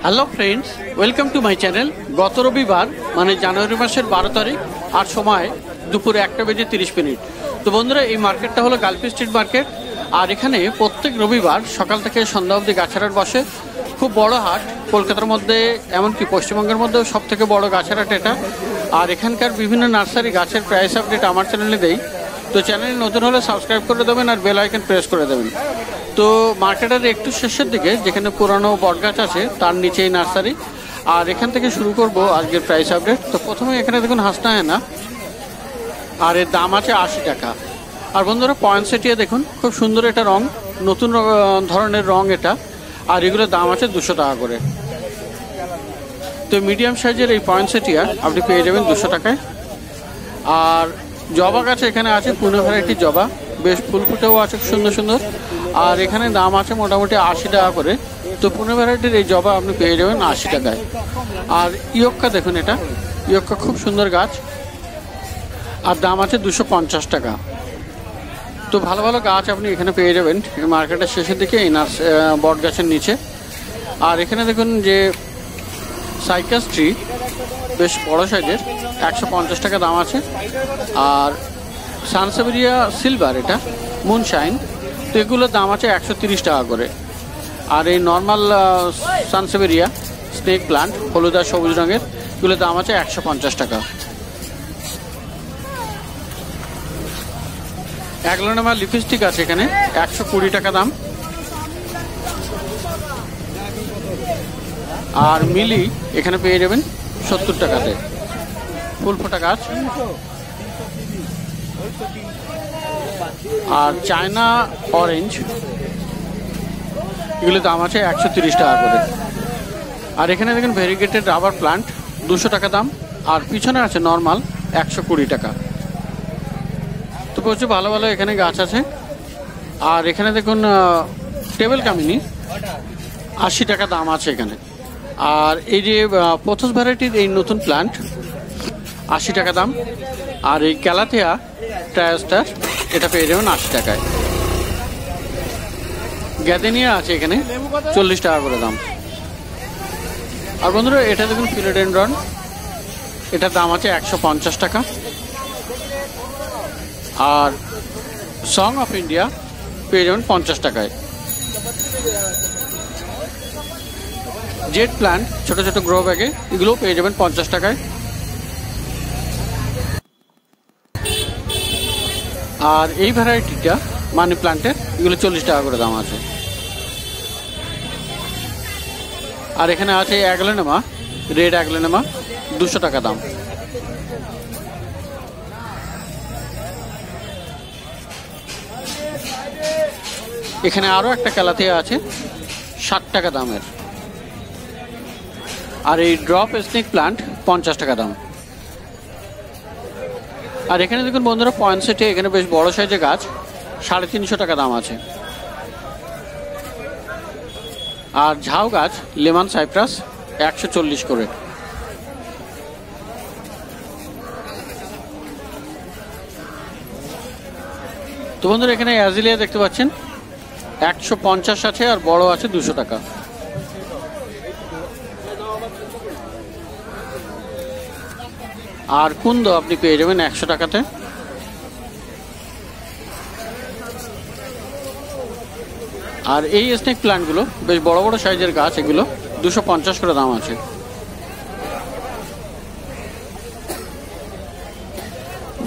Hello friends, welcome to my channel. গত রবিবার মানে জানুয়ারি মাসের 12 তারিখ আর সময় দুপুরে 1:30। তো বন্ধুরা, এই মার্কেটটা হলো গালফি স্ট্রিট মার্কেট। আর এখানে প্রত্যেক রবিবার সকাল থেকে সন্ধ্যা অবধি গাছের হাট বসে। খুব বড় হাট, কলকাতার মধ্যে এমনকি পশ্চিমবঙ্গের মধ্যেও সব থেকে বড় গাছের হাট এটা। আর এখানকার বিভিন্ন নার্সারি গাছের প্রাইস আপডেট আমার চ্যানেলে দেই। তো চ্যানেলে নতুন হলে সাবস্ক্রাইব করে দেবেন আর বেল আইকন প্রেস করে দেবেন। তো মার্কেটের একটু শেষের দিকে যেখানে পুরানো বটগাছ আছে তার নিচেই নার্সারি। আর এখান থেকে শুরু করব আজকের প্রাইস আপডেট। তো প্রথমে এখানে দেখুন হাসনা হয় না, আর এর দাম আছে 80 টাকা। আর বন্ধুরা, পয়েন্টসেটিয়া দেখুন, খুব সুন্দর এটা রং, নতুন ধরনের রং এটা। আর এগুলোর দাম আছে 200 টাকা করে। তো মিডিয়াম সাইজের এই পয়েন্টসেটিয়া আপনি পেয়ে যাবেন 200 টাকায়। আর জবা গাছ এখানে আছে, পুনে ভ্যারাইটির জবা, বেশ ফুল ফুটেও আছে সুন্দর সুন্দর। আর এখানে দাম আছে মোটামুটি 80 টাকা করে। তো পুনে ভ্যারাইটির এই জবা আপনি পেয়ে যাবেন 80 টাকায়। আর ইয়ক্কা দেখুন, এটা ইয়ক্কা খুব সুন্দর গাছ, আর দাম আছে 250 টাকা। তো ভালো ভালো গাছ আপনি এখানে পেয়ে যাবেন মার্কেটের শেষের দিকে এই বট গাছের নিচে। আর এখানে দেখুন যে সাইকাস ট্রি, বেশ বড় সাইজের, 150 টাকা দাম আছে। আর সানসেভেরিয়া সিলভার, এটা মুনশাইন, তো এগুলোর দাম আছে 130 টাকা করে। আর এই নর্মাল সানসেভেরিয়া স্নেক প্লান্ট, হলুদ আর সবুজ রঙের, এগুলোর দাম আছে 150 টাকা। অ্যাগ্লোনেমা লিপস্টিক আছে এখানে 120 টাকা দাম। আর মিলি এখানে পেয়ে যাবেন 70 টাকাতে, ফুল ফোটা গাছ। আর চায়না অরেঞ্জ, এগুলোর দাম আছে 130 টাকা করে। আর এখানে দেখেন ভেরিগেটেড রাবার প্লান্ট, 200 টাকা দাম। আর পিছনে আছে নর্মাল, 120 টাকা। তো প্রচুর ভালো ভালো এখানে গাছ আছে। আর এখানে দেখুন টেবিল কামিনী, 80 টাকা দাম আছে এখানে। আর এই যে পথস ভ্যারাইটির এই নতুন প্লান্ট, 80 টাকা দাম। আর এই ক্যালাথিয়া ট্রায়াস্টার, এটা পেয়ে যাবেন 80 টাকায়। গ্যাদেনিয়া আছে এখানে 40 টাকা করে দাম। আর বন্ধুরা, এটা দেখুন ফিলোডেনড্রন, এটার দাম আছে 150 টাকা। আর সং অফ ইন্ডিয়া পেয়ে যাবেন 50 টাকায়। জেড প্ল্যান্ট ছোট ছোট গ্রো ব্যাগে, এগুলোও পেয়ে যাবেন 50 টাকায়। আর এই ভ্যারাইটিটা মানি প্ল্যান্টের, এগুলো 40 টাকা করে দাম আছে। আর এখানে আছে অ্যাগ্লোনেমা, রেড অ্যাগ্লোনেমা, 200 টাকা দাম। এখানে আরও একটা ক্যালাথিয়া আছে 60 টাকা দামের। আর এই ড্রপ স্নেক প্লান্ট 50 টাকা দাম। আর এখানে দেখুন বন্ধুরা, পয়েন্টসেটে এখানে বেশ বড় সাইজের গাছ, 350 টাকা দাম আছে। আর ঝাউ গাছ লেমন সাইপ্রাস 140 করে। তো বন্ধুরা, এখানে অ্যাজিলিয়া দেখতে পাচ্ছেন 150 আছে, আর বড় আছে 200 টাকা। আর কুন্দ আপনি পেয়ে যাবেন 100 টাকাতে। আর এই স্নেক প্ল্যান্টগুলো বেশ বড় বড় সাইজের গাছ, এগুলো 250 করে দাম আছে।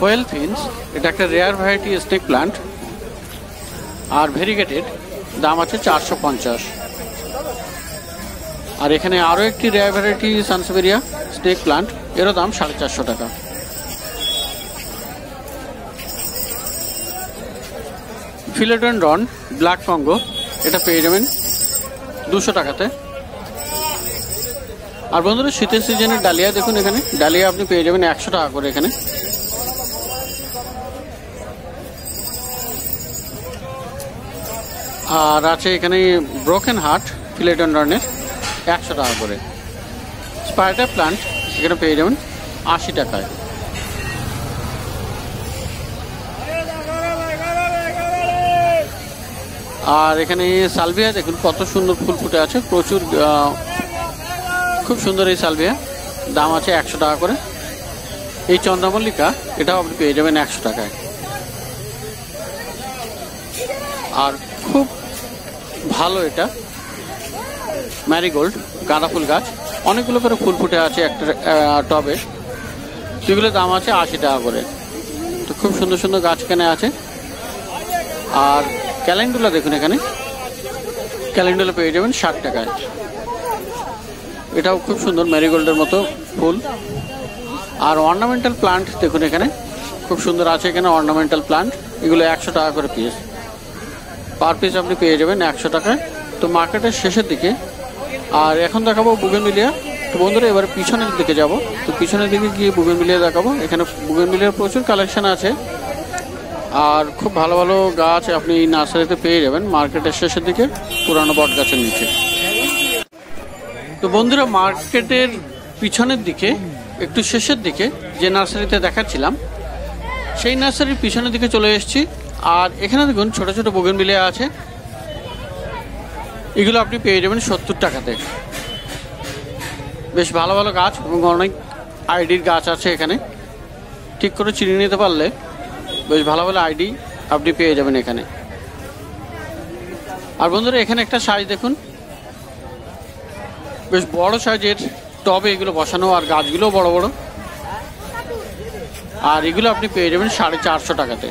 হোয়েল ফিন্স, এটা একটা রেয়ার ভ্যারাইটি স্নেক প্ল্যান্ট, আর ভেরিগেটেড, দাম আছে 450। আর এখানে আরও একটি rare variety sansevieria snake plant, এরও দাম 450 টাকা। ফিলোডেনড্রন ব্ল্যাক কঙ্গো, এটা পেয়ে যাবেন 200 টাকাতে। আর বন্ধুরা, শীতের সিজনের ডালিয়া দেখুন, এখানে ডালিয়া আপনি পেয়ে যাবেন 100 টাকা করে এখানে। আর আছে এখানে ব্রোকেন হার্ট ফিলোডেনড্রনের, 100 টাকা করে। স্পাইডার প্লান্ট এখানে পেয়ে যাবেন 80 টাকায়। আর এখানে সালভিয়া দেখুন কত সুন্দর ফুল ফুটে আছে, প্রচুর খুব সুন্দর এই সালভিয়া, দাম আছে 100 টাকা করে। এই চন্দ্রমল্লিকা এটাও আপনি পেয়ে যাবেন 100 টাকায়। আর খুব ভালো এটা ম্যারিগোল্ড গাঁদা ফুল গাছ, অনেকগুলো করে ফুল ফুটে আছে একটা টবে, সেগুলোর দাম আছে 80 টাকা করে। তো খুব সুন্দর সুন্দর গাছ এখানে আছে। আর ক্যালেন্ডুলা দেখুন, এখানে ক্যালেন্ডুলা পেয়ে যাবেন 60 টাকায়। এটাও খুব সুন্দর ম্যারিগোল্ডের মতো ফুল। আর অর্নামেন্টাল প্লান্ট দেখুন, এখানে খুব সুন্দর আছে। এখানে অর্নামেন্টাল প্লান্ট, এগুলো 100 টাকা করে পিস, পার পিস আপনি পেয়ে যাবেন 100 টাকায়। তো মার্কেটের শেষের দিকে। আর এখন দেখাবো বুগেনভিলিয়া। তো বন্ধুরা এবার পিছনের দিকে যাব। তো পিছনের দিকে গিয়ে বুগেনভিলিয়া দেখাবো। এখানে বুগেনভিলিয়ার প্রচুর কালেকশন আছে, আর খুব ভালো ভালো গাছ আপনি এই নার্সারিতে পেয়ে যাবেন মার্কেটের শেষের দিকে, পুরানো বট গাছের নিচে। তো বন্ধুরা মার্কেটের পিছনের দিকে একটু শেষের দিকে যে নার্সারিতে দেখাচ্ছিলাম, সেই নার্সারির পিছনের দিকে চলে এসেছি। আর এখানে দেখুন ছোট ছোট বুগেনভিলিয়া আছে, এগুলো আপনি পেয়ে যাবেন 70 টাকাতে। বেশ ভালো ভালো গাছ এবং অনেক আইডির গাছ আছে এখানে, ঠিক করে চিনে নিতে পারলে বেশ ভালো ভালো আইডি আপনি পেয়ে যাবেন এখানে। আর বন্ধুরা এখানে একটা সাইজ দেখুন, বেশ বড় সাইজের টবে এগুলো বসানো, আর গাছগুলো বড় বড়। আর এগুলো আপনি পেয়ে যাবেন 450 টাকাতে।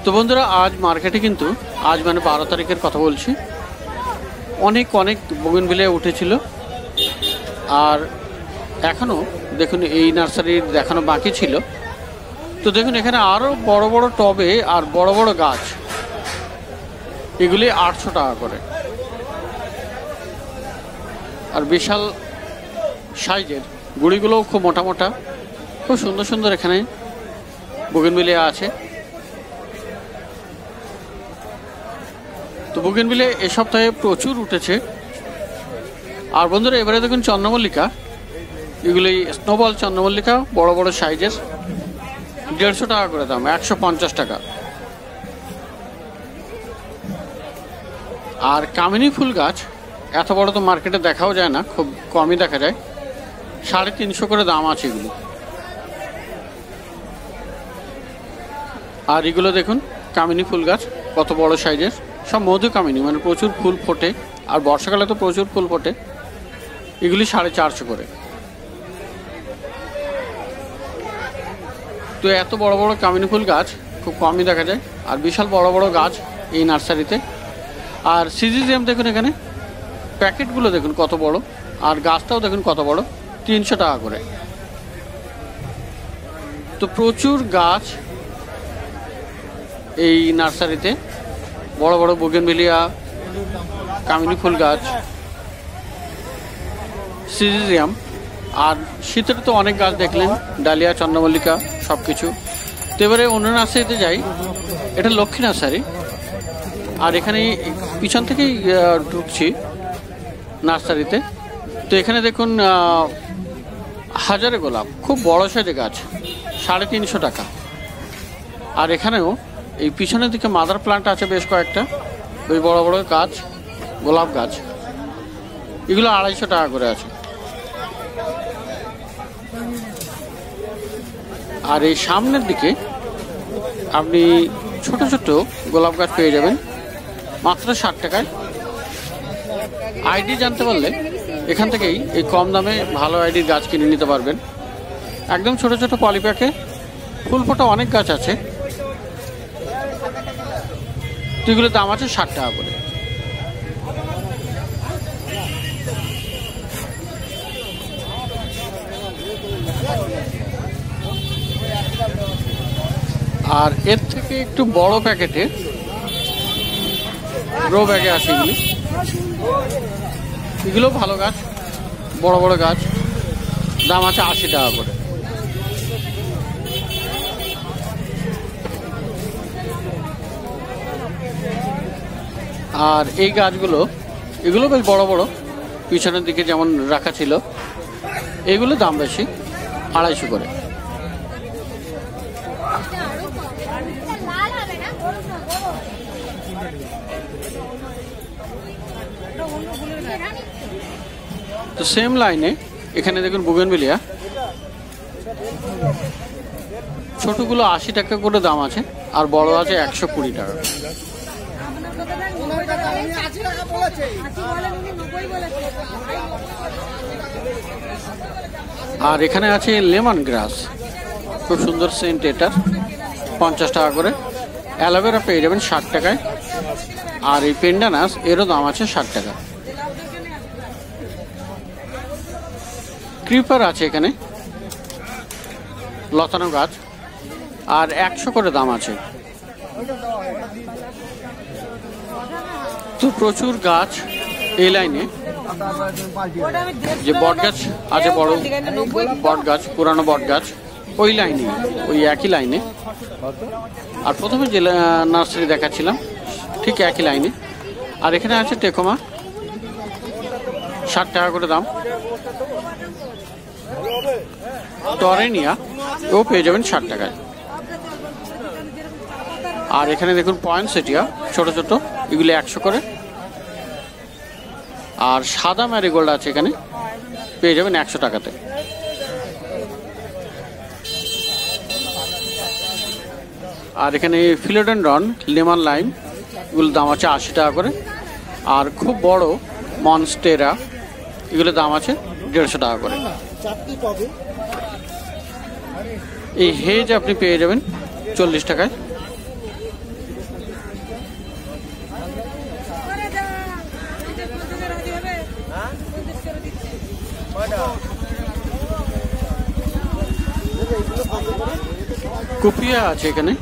তো বন্ধুরা আজ মার্কেটে কিন্তু, আজ মানে 12 তারিখের কথা বলছি, অনেক অনেক বুগেনভিলিয়া উঠেছিল। আর এখনও দেখুন এই নার্সারির দেখানো বাকি ছিল। তো দেখুন এখানে আরও বড় বড় টবে আর বড় বড় গাছ, এগুলি 800 টাকা করে। আর বিশাল সাইজের গুঁড়িগুলোও খুব মোটা মোটা, খুব সুন্দর সুন্দর এখানে বুগেনভিলিয়া আছে। তো বুগেনভিলিয়া এ সপ্তাহে প্রচুর উঠেছে। আর বন্ধুরা এবারে দেখুন চন্দ্রমল্লিকা, এগুলি স্নোবল চন্দ্রমল্লিকা, বড় বড় সাইজের, 150 টাকা করে দাম, 150 টাকা। আর কামিনী ফুল গাছ এত বড় তো মার্কেটে দেখাও যায় না, খুব কমই দেখা যায়, 350 করে দাম আছে এগুলো। আর এগুলো দেখুন কামিনী ফুল গাছ কত বড় সাইজের, সব মধু কামিনী, মানে প্রচুর ফুল ফোটে, আর বর্ষাকালে তো প্রচুর ফুল ফোটে। এগুলি 450 করে। তো এত বড় বড় কামিনী ফুল গাছ খুব কমই দেখা যায়, আর বিশাল বড় বড় গাছ এই নার্সারিতে। আর সিজিজিএম দেখুন, এখানে প্যাকেটগুলো দেখুন কত বড়, আর গাছটাও দেখুন কত বড়, 300 টাকা করে। তো প্রচুর গাছ এই নার্সারিতে, বড় বড় বুগেনভিলিয়া, কামিনী ফুল গাছ, সিজিজিয়াম। আর শীতের তো অনেক গাছ দেখলেন, ডালিয়া, চন্দ্রমল্লিকা, সব কিছু। তো এবারে অন্য নার্সারিতে যাই, এটা লক্ষ্মী নার্সারি। আর এখানে পিছন থেকেই ঢুকছি নার্সারিতে। তো এখানে দেখুন হাজারে গোলাপ, খুব বড় সাইজের গাছ, 350 টাকা। আর এখানেও এই পিছনের দিকে মাদার প্লান্ট আছে বেশ কয়েকটা, ওই বড় বড় গাছ, গোলাপ গাছ, এগুলো 250 টাকা করে আছে। আর এই সামনের দিকে আপনি ছোট ছোট গোলাপ গাছ পেয়ে যাবেন মাত্র 60 টাকায়। আইডি জানতে পারলে এখান থেকেই এই কম দামে ভালো আইডির গাছ কিনে নিতে পারবেন। একদম ছোট ছোট পলিপ্যাকে ফুল ফোটা অনেক গাছ আছে, তো এগুলোর দাম আছে 60 টাকা করে। আর এর থেকে একটু বড় প্যাকেটে গ্রো ব্যাগে আছে এগুলি, এগুলো ভালো গাছ, বড় বড় গাছ, দাম আছে 80 টাকা করে। আর এই গাছগুলো, এগুলো বেশ বড় বড়, পিছনের দিকে যেমন রাখা ছিল, এগুলো দাম বেশি, 250 করে। তো সেম লাইনে এখানে দেখুন বুগেনভিলিয়া, ছোটগুলো 80 টাকা করে দাম আছে, আর বড় আছে 120 টাকা। আর এখানে আছে লেমন গ্রাস, খুব সুন্দর সেন্ট, এটার 50 টাকা করে। অ্যালোভেরা পেয়ে যাবেন 60 টাকায়। আর এই পেন্ডানাস এরও দাম আছে 60 টাকা। ক্রিপার আছে এখানে, লতানো গাছ, আর 100 করে দাম আছে। তো প্রচুর গাছ এই লাইনে। যে বট গাছ আছে, বড় বট গাছ, পুরানো বট গাছ, ওই লাইনে, ওই একই লাইনে। আর প্রথমে যে নার্সারি দেখাচ্ছিলাম ঠিক একই লাইনে। আর এখানে আছে টেকোমা, 60 টাকা করে দাম। টরেনিয়া ও পেয়ে যাবেন 60 টাকায়। আর এখানে দেখুন পয়েন্টসেটিয়া, ছোট ছোট, এগুলি 100 করে। আর সাদা ম্যারিগোল্ড আছে এখানে, পেয়ে যাবেন 100 টাকাতে। আর এখানে ফিলোডেনড্রন, লেমন লাইম, এগুলোর দাম আছে 80 টাকা করে। আর খুব বড় মনস্টেরা, এগুলোর দাম আছে 150 টাকা করে। এই হেজ আপনি পেয়ে যাবেন 40 টাকায়। কুপিয়া আছে এখানে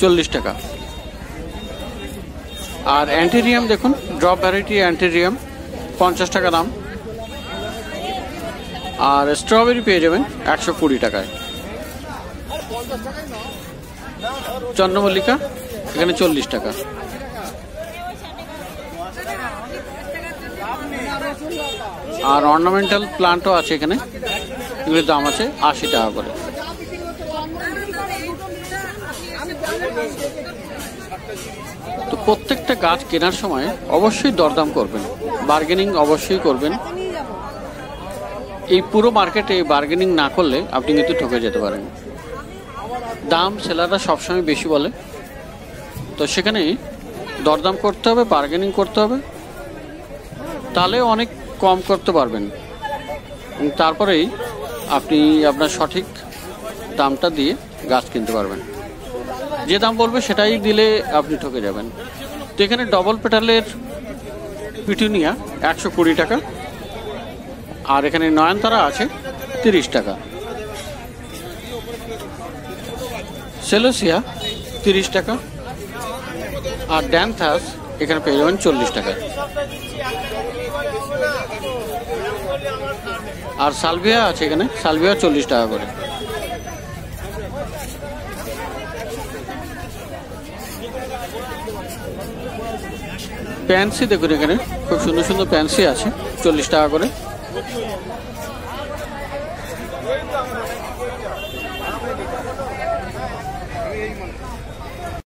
40 টাকা। আর অ্যান্টেরিয়াম দেখুন, ড্রপ ভ্যারাইটি অ্যান্টেরিয়াম 50 টাকা দাম। আর স্ট্রবেরি পেয়ে যাবেন 120 টাকায়। চন্দ্রমল্লিকা এখানে 40 টাকা। আর অর্নামেন্টাল প্লান্টও আছে এখানে, এগুলির দাম আছে 80 টাকা করে। তো প্রত্যেকটা গাছ কেনার সময় অবশ্যই দরদাম করবেন, বার্গেনিং অবশ্যই করবেন। এই পুরো মার্কেটে বার্গেনিং না করলে আপনি কিন্তু ঠকে যেতে পারেন। দাম সেলাররা সবসময় বেশি বলে, তো সেখানে দরদাম করতে হবে, বার্গেনিং করতে হবে, তাহলে অনেক কম করতে পারবেন। তারপরেই আপনি আপনার সঠিক দামটা দিয়ে গাছ কিনতে পারবেন। যে দাম বলবে সেটাই দিলে আপনি ঠকে যাবেন। তো এখানে ডবল পেটালের পিটুনিয়া 120 টাকা। আর এখানে নয়নতারা আছে 30 টাকা। সেলোসিয়া 30 টাকা। আর ড্যান্থাস এখানে পেয়ে যাবেন 40 টাকায়। আর সালভিয়া আছে এখানে, সালভিয়া 40 টাকা করে। প্যান্সি দেখুন, এখানে খুব সুন্দর সুন্দর প্যান্সি আছে 40 টাকা করে।